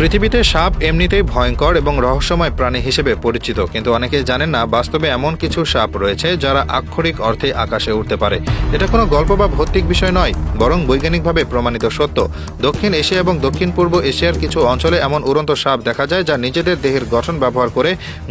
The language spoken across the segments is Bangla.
পৃথিবীতে সাপ এমনিতেই ভয়ঙ্কর এবং রহস্যময় প্রাণী হিসেবে পরিচিত, কিন্তু অনেকেই জানেন না বাস্তবে এমন কিছু সাপ রয়েছে যারা আক্ষরিক অর্থে আকাশে উঠতে পারে। এটা কোনো গল্প বা ভৌতিক বিষয় নয়, বরং বৈজ্ঞানিকভাবে প্রমাণিত সত্য। দক্ষিণ এশিয়া এবং দক্ষিণ পূর্ব এশিয়ার কিছু অঞ্চলে এমন উড়ন্ত সাপ দেখা যায় যা নিজেদের দেহের গঠন ব্যবহার করে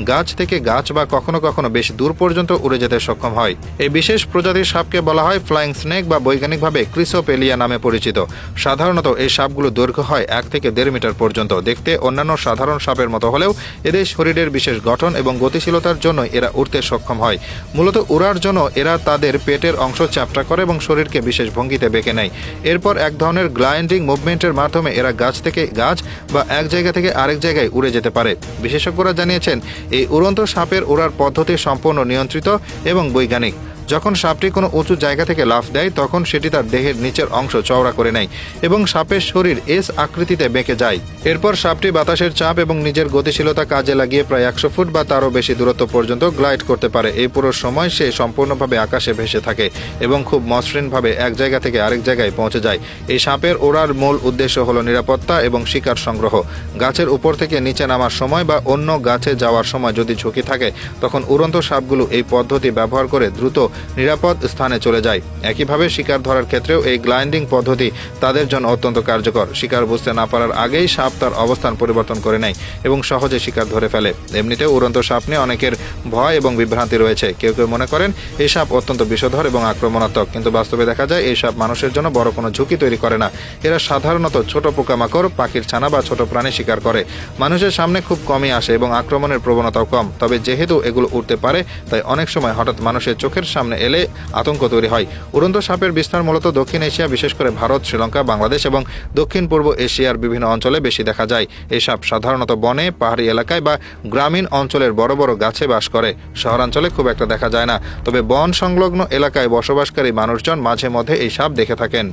গাছ থেকে গাছ বা কখনো কখনো বেশ দূর পর্যন্ত উড়ে যেতে সক্ষম হয়। এই বিশেষ প্রজাতির সাপকে বলা হয় ফ্লাইং স্নেক বা বৈজ্ঞানিকভাবে ক্রিসোপেলিয়া নামে পরিচিত। সাধারণত এই সাপগুলো দৈর্ঘ্য হয় 1 থেকে 1.5 মিটার পর্যন্ত। দেখতে অন্যান্য সাধারণ সাপের মতো হলেও এদের শরীরের বিশেষ গঠন এবং গতিশীলতার জন্য এরা উড়তে সক্ষম হয়। মূলত উড়ার জন্য এরা তাদের পেটের অংশ চ্যাপ্টা করে এবং শরীরকে বিশেষ ভঙ্গিতে বেঁকে নেয়। এরপর এক ধরনের গ্লাইডিং মুভমেন্টের মাধ্যমে এরা গাছ থেকে গাছ বা এক জায়গা থেকে আরেক জায়গায় উড়ে যেতে পারে। বিশেষজ্ঞরা জানিয়েছেন এই উড়ন্ত সাপের ওড়ার পদ্ধতি সম্পূর্ণ নিয়ন্ত্রিত এবং বৈজ্ঞানিক। যখন সাপটি কোনো উঁচু জায়গা থেকে লাফ দেয় তখন সেটি তার দেহের নিচের অংশ চওড়া করে নেয় এবং সাপের শরীর এস আকৃতিতে বেঁকে যায়। এরপর সাপটি বাতাসের চাপ এবং নিজের গতিশীলতা কাজে লাগিয়ে প্রায় 100 ফুট বা তারও বেশি দূরত্ব পর্যন্ত গ্লাইড করতে পারে। এই পুরো সময় সে সম্পূর্ণভাবে আকাশে ভেসে থাকে এবং খুব মসৃণভাবে এক জায়গা থেকে আরেক জায়গায় পৌঁছে যায়। এই সাপের ওড়ার মূল উদ্দেশ্য হলো নিরাপত্তা এবং শিকার সংগ্রহ। গাছের উপর থেকে নিচে নামার সময় বা অন্য গাছে যাওয়ার সময় যদি ঝুঁকি থাকে তখন উড়ন্ত সাপগুলো এই পদ্ধতি ব্যবহার করে দ্রুত নিরাপদ স্থানে চলে যায়। একইভাবে শিকার ধরার ক্ষেত্রেও এই গ্লাইডিং পদ্ধতি তাদের জন্য অত্যন্ত কার্যকর। শিকার বুঝতে না পারার আগেই সাপ তার অবস্থান পরিবর্তন করে নেয় এবং সহজে শিকার ধরে ফেলে। এমনিতে উড়ন্ত সাপ নিয়ে অনেকের ভয় এবং বিভ্রান্তি রয়েছে। কেউ কেউ মনে করেন এই সাপ অত্যন্ত বিষধর এবং আক্রমণাত্মক, কিন্তু বাস্তবে দেখা যায় এই সাপ মানুষের জন্য বড় কোনো ঝুঁকি তৈরি করে না। এরা সাধারণত ছোট পোকামাকড়, পাখির ছানা বা ছোট প্রাণী শিকার করে। মানুষের সামনে খুব কমই আসে এবং আক্রমণের প্রবণতাও কম। তবে যেহেতু এগুলো উড়তে পারে তাই অনেক সময় হঠাৎ মানুষের চোখের সামনে এলে আতঙ্ক তৈরি হয়। উড়ন্ত সাপের বিস্তার মূলত দক্ষিণ এশিয়া, বিশেষ করে ভারত, শ্রীলঙ্কা, বাংলাদেশ এবং দক্ষিণ পূর্ব এশিয়ার বিভিন্ন অঞ্চলে বেশি দেখা যায়। এই সাপ সাধারণত বনে, পাহাড়ি এলাকায় বা গ্রামীণ অঞ্চলের বড় বড় গাছে বাস করে। শহরাঞ্চলে খুব একটা দেখা যায় না, তবে বন সংলগ্ন এলাকায় বসবাসকারী মানুষজন মাঝে মধ্যে এই সাপ দেখে থাকেন।